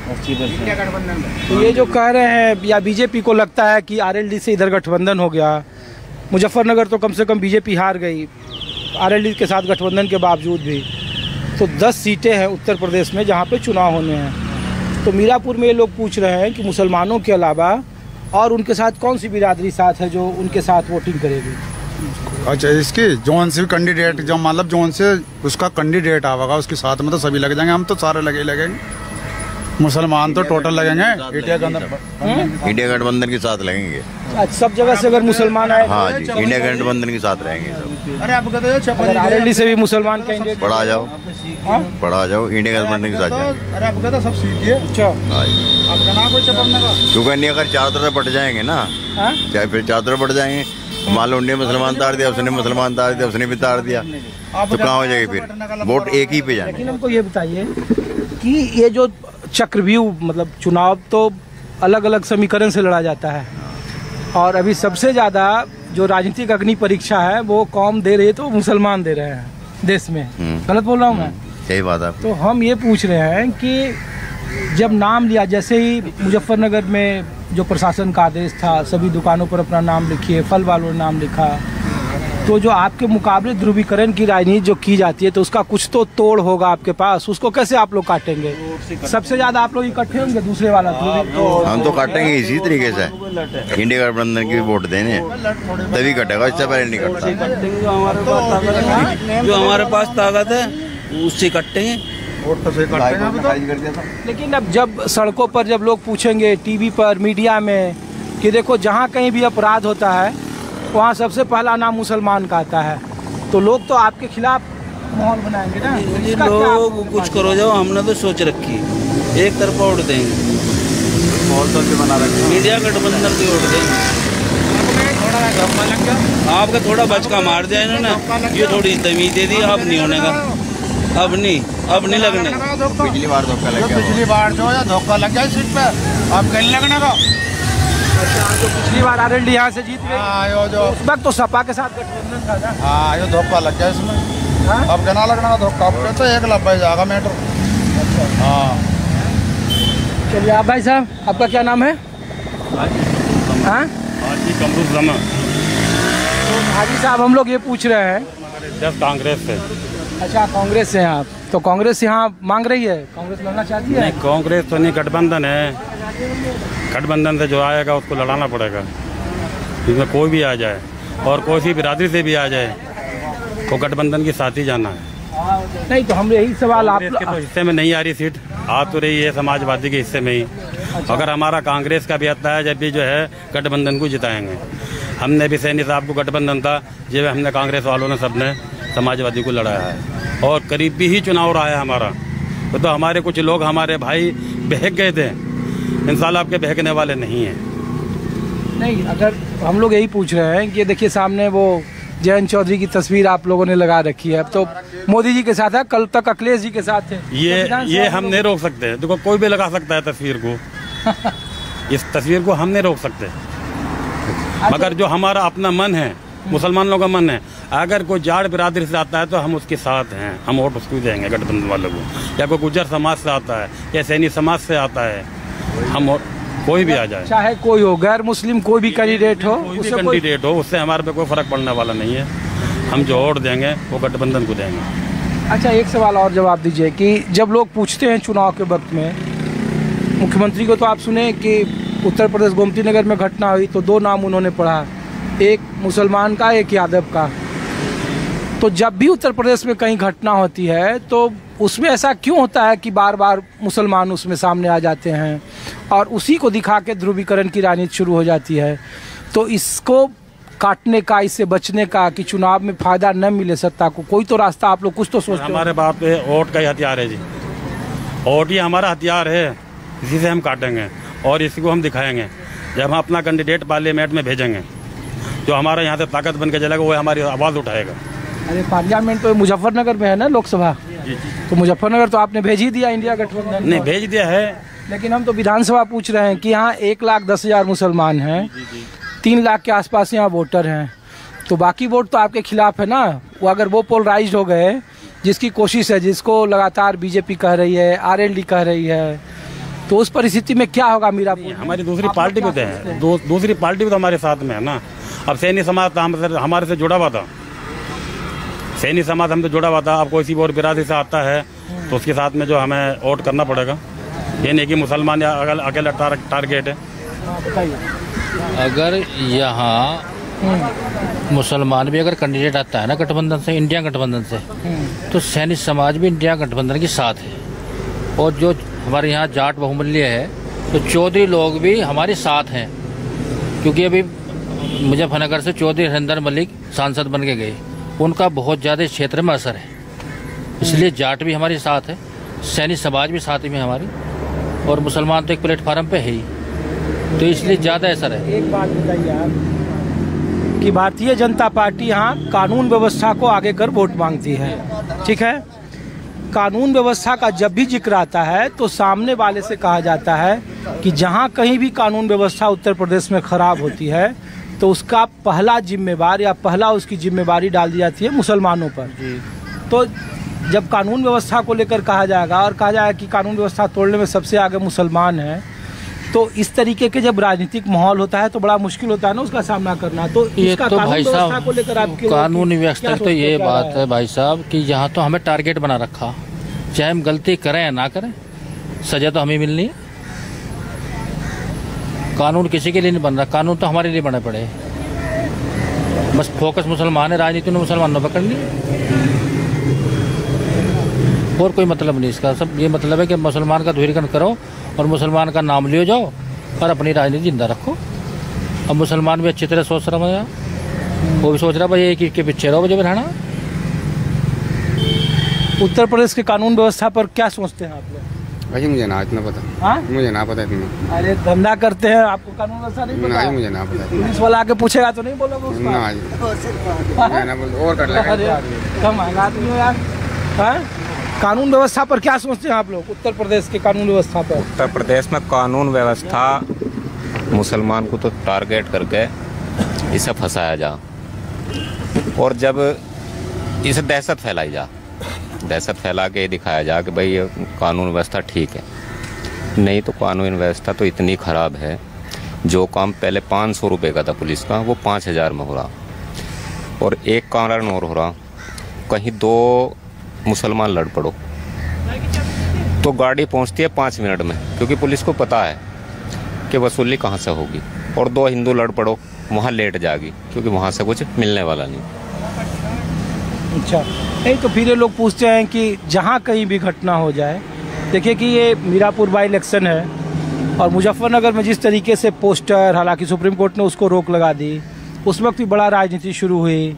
तो ये जो कह रहे हैं या बीजेपी को लगता है कि आरएलडी से इधर गठबंधन हो गया, मुजफ्फरनगर तो कम से कम बीजेपी हार गई आरएलडी के साथ गठबंधन के बावजूद भी, तो 10 सीटें हैं उत्तर प्रदेश में जहाँ पे चुनाव होने हैं। तो मीरापुर में ये लोग पूछ रहे हैं कि मुसलमानों के अलावा और उनके साथ कौन सी बिरादरी साथ है जो उनके साथ वोटिंग करेगी। अच्छा, इसकी जोन से कैंडिडेट जो मतलब जोन से उसका कैंडिडेट आवेगा उसके साथ में तो सभी लग जाएंगे, हम तो सारे लगेंगे। मुसलमान तो टोटल लगेंगे इंडिया गठबंधन के साथ लगेंगे। सब जगह से अगर मुसलमान आए, हाँ जी, इंडिया गठबंधन के साथ रहेंगे सब। अरे आप कहते आरएलडी से भी मुसलमान कैंडिडेट बढ़ा जाओ इंडिया गठबंधन के साथ जाएंगे। अरे आप कहते सब सीखिए। अच्छा, क्योंकि नहीं अगर चारों तरफ बट जाएंगे ना, चाहे फिर चारों तरफ बट जाएंगे, मान लो उन्होंने मुसलमान तार दिया, उसने मुसलमान तार दिया, उसने भी तार दिया, तो कहाँ हो जाएगी फिर वोट एक ही पे जाए। लेकिन हमको ये बताइए कि ये जो चक्रव्यूह मतलब चुनाव तो अलग अलग समीकरण से लड़ा जाता है और अभी सबसे ज़्यादा जो राजनीतिक अग्नि परीक्षा है वो कौम दे रही है, तो मुसलमान दे रहे हैं देश में। गलत बोल रहा हूँ मैं? सही बात है। तो हम ये पूछ रहे हैं कि जब नाम लिया, जैसे ही मुजफ्फरनगर में जो प्रशासन का आदेश था सभी दुकानों पर अपना नाम लिखिए, फल वालों ने नाम लिखा, तो जो आपके मुकाबले ध्रुवीकरण की राजनीति जो की जाती है तो उसका कुछ तो तोड़ होगा आपके पास, उसको कैसे आप लोग काटेंगे? सबसे ज्यादा आप लोग इकट्ठे होंगे, दूसरे वाला हम तो काटेंगे इसी तरीके से, इंडिया गठबंधन की वोट देने तभी कटेगा, इससे पहले नहीं कटता। जो हमारे पास ताकत है उससे कटेंगे। लेकिन अब जब सड़कों पर जब लोग पूछेंगे, टीवी पर, मीडिया में कि देखो जहाँ कहीं भी अपराध होता है वहाँ सबसे पहला नाम मुसलमान का आता है, तो लोग तो आपके खिलाफ माहौल बनाएंगे ना। लोग कुछ करो जाओ, हमने तो सोच रखी एक तरफा वोट देंगे, मीडिया गठबंधन की वोट देंगे। आपका थोड़ा बचका मार दिया इन्होंने, ये थोड़ी दमी दे दी, अब नहीं होने का, अब नहीं लगने। पिछली बार धोखा लग गया, पिछली बार जो है धोखा लग गया सीट पे, अब कहीं लगने का। तो पिछली बार आरएलडी यहाँ से जीत गई, जो उस वक्त तो सपा के साथ गठबंधन था ना। हाँ, ये धोखा लग गया इसमें। अब कहना लगना का धोखा, तो 1 लंबा जाएगा मैटर। हाँ, चलिए आप भाई साहब, आपका क्या नाम है? हाँ, तो हाजी साहब हम लोग ये पूछ रहे हैं कांग्रेस से। अच्छा, कांग्रेस से हैं आप, तो कांग्रेस यहाँ मांग रही है, कांग्रेस लड़ना चाहती है? नहीं, कांग्रेस तो नहीं, गठबंधन है। गठबंधन से जो आएगा उसको लड़ाना पड़ेगा, इसमें कोई भी आ जाए और कोई सी बिरादरी से भी आ जाए तो गठबंधन के साथ ही जाना है। नहीं, तो हम यही सवाल आप तो हिस्से में नहीं आ रही सीट, आ तो रही है समाजवादी के हिस्से में ही। अगर हमारा कांग्रेस का भी आता है जब भी जो है गठबंधन को जिताएंगे। हमने भी सैनी साहब को गठबंधन था, जब हमने कांग्रेस वालों ने सबने समाजवादी को लड़ाया है और करीबी ही चुनाव रहा है हमारा। तो हमारे कुछ लोग, हमारे भाई बहक गए थे, इंशाल्लाह आपके बहकने वाले नहीं हैं। नहीं, अगर हम लोग यही पूछ रहे हैं कि देखिए सामने वो जयंत चौधरी की तस्वीर आप लोगों ने लगा रखी है, अब तो मोदी जी के साथ है, कल तक अखिलेश जी के साथ थे। ये हम नहीं रोक सकते, देखो कोई भी लगा सकता है तस्वीर को इस तस्वीर को हम नहीं रोक सकते, मगर जो हमारा अपना मन है, मुसलमानों का मन है, अगर कोई जाट बिरादरी से आता है तो हम उसके साथ हैं, हम वोट उसको देंगे गठबंधन वालों को। या कोई गुज्जर समाज से आता है या सैनी समाज से आता है, हम कोई भी आ जाए, चाहे कोई हो, गैर मुस्लिम कोई भी कैंडिडेट हो, उससे हमारे पे कोई फर्क पड़ने वाला नहीं है। हम जो वोट देंगे वो गठबंधन को देंगे। अच्छा, एक सवाल और जवाब दीजिए कि जब लोग पूछते हैं चुनाव के वक्त में, मुख्यमंत्री को तो आप सुने कि उत्तर प्रदेश गोमती नगर में घटना हुई तो 2 नाम उन्होंने पढ़ा, एक मुसलमान का, एक यादव का। तो जब भी उत्तर प्रदेश में कहीं घटना होती है तो उसमें ऐसा क्यों होता है कि बार बार मुसलमान उसमें सामने आ जाते हैं और उसी को दिखा के ध्रुवीकरण की राजनीति शुरू हो जाती है? तो इसको काटने का, इससे बचने का कि चुनाव में फायदा न मिले सत्ता को, कोई तो रास्ता आप लोग कुछ तो सोचते हैं? हमारे बात पे वोट का ही हथियार है जी, वोट ही हमारा हथियार है, इसी से हम काटेंगे और इसी को हम दिखाएंगे। जब हम अपना कैंडिडेट पार्लियामेंट में भेजेंगे, जो हमारा यहाँ से ताकत बन के चलेगा वो हमारी आवाज़ उठाएगा। अरे पार्लियामेंट तो मुजफ्फरनगर में है ना, लोकसभा, तो मुजफ्फरनगर तो आपने भेज ही दिया इंडिया गठबंधन। नहीं, भेज दिया है, लेकिन हम तो विधानसभा पूछ रहे हैं कि यहाँ 1,10,000 मुसलमान हैं, 3 लाख के आसपास यहाँ वोटर हैं, तो बाकी वोट तो आपके खिलाफ है ना। वो अगर वो पोलराइज हो गए, जिसकी कोशिश है, जिसको लगातार बीजेपी कह रही है, आरएलडी कह रही है, तो उस परिस्थिति में क्या होगा मीरापुर? हमारी दूसरी पार्टी भी तो है, दूसरी पार्टी भी तो हमारे साथ में है ना। अब सैनी समाज तो हमारे से जुड़ा हुआ था, सैनी समाज हमसे जुड़ा हुआ था। अब कोई सी और बिरादरी से आता है तो उसके साथ में जो हमें वोट करना पड़ेगा, ये नहीं कि मुसलमान या अकेला टारगेट है। अगर यहाँ मुसलमान भी अगर कैंडिडेट आता है ना गठबंधन से, इंडिया गठबंधन से, तो सैनी समाज भी इंडिया गठबंधन के साथ है। और जो हमारे यहाँ जाट बहुमूल्य है तो चौधरी लोग भी हमारे साथ हैं, क्योंकि अभी मुजफ्फरनगर से चौधरी हरिंदर मलिक सांसद बन के गए, उनका बहुत ज़्यादा क्षेत्र में असर है, इसलिए जाट भी हमारे साथ है, सैनी समाज भी साथ में हमारी, और मुसलमान तो एक प्लेटफार्म पे है ही, तो इसलिए ज़्यादा असर है। एक बात बताइए आप कि भारतीय जनता पार्टी यहाँ कानून व्यवस्था को आगे कर वोट मांगती है, ठीक है। कानून व्यवस्था का जब भी जिक्र आता है तो सामने वाले से कहा जाता है कि जहाँ कहीं भी कानून व्यवस्था उत्तर प्रदेश में खराब होती है तो उसका पहला जिम्मेवार या पहला उसकी जिम्मेवारी डाल दी जाती है मुसलमानों पर। तो जब कानून व्यवस्था को लेकर कहा जाएगा और कहा जाएगा कि कानून व्यवस्था तोड़ने में सबसे आगे मुसलमान हैं, तो इस तरीके के जब राजनीतिक माहौल होता है तो बड़ा मुश्किल होता है ना उसका सामना करना। तो ये इसका तो कानून भाई व्यवस्था को लेकर आपके कानूनी व्यवस्था तो ये बात है भाई साहब कि यहाँ तो हमें टारगेट बना रखा, चाहे हम गलती करें या ना करें सजा तो हमें मिलनी है। कानून किसी के लिए नहीं बन रहा, कानून तो हमारे लिए बने पड़े, बस फोकस मुसलमान है, राजनीति ने मुसलमानों पकड़ ली, और कोई मतलब नहीं इसका। सब ये मतलब है कि मुसलमान का ध्रुवीकरण करो और मुसलमान का नाम लियो जाओ और अपनी राजनीति जिंदा रखो। अब मुसलमान भी अच्छी तरह सोच रहा है, वो भी सोच रहा भाई एक के पीछे रहो मुझे रहना। उत्तर प्रदेश के कानून व्यवस्था पर क्या सोचते हैं आप लोग? भाई मुझे ना इतना पता। हाँ? मुझे ना पता इतना। अरे धंधा करते हैं, आपको कानून व्यवस्था नहीं पता? नहीं मुझे ना पता। पुलिस वाला आके पूछेगा तो नहीं बोलोगे उसको? ना जी ना बोल और कर लेगा। कम आदमी हो यार। हाँ? कानून व्यवस्था पर क्या सोचते हैं आप लोग उत्तर प्रदेश के कानून व्यवस्था पर? उत्तर प्रदेश में कानून व्यवस्था मुसलमान को तो टारगेट करके इसे फंसाया जा, और जब इसे दहशत फैलाई जा, दहशत फैला के दिखाया जा कि भाई ये कानून व्यवस्था ठीक है। नहीं तो कानून व्यवस्था तो इतनी ख़राब है, जो काम पहले 500 रुपये का था पुलिस का वो 5000 में हो रहा, और एक कारण और हो रहा, कहीं 2 मुसलमान लड़ पड़ो तो गाड़ी पहुंचती है 5 मिनट में, क्योंकि पुलिस को पता है कि वसूली कहां से होगी, और 2 हिंदू लड़ पड़ो वहां लेट जाएगी, क्योंकि वहां से कुछ मिलने वाला नहीं। अच्छा, नहीं तो फिर ये लोग पूछते हैं कि जहाँ कहीं भी घटना हो जाए, देखिए कि ये मीरापुर बाई इलेक्शन है और मुजफ्फरनगर में जिस तरीके से पोस्टर, हालांकि सुप्रीम कोर्ट ने उसको रोक लगा दी, उस वक्त भी बड़ा राजनीति शुरू हुई।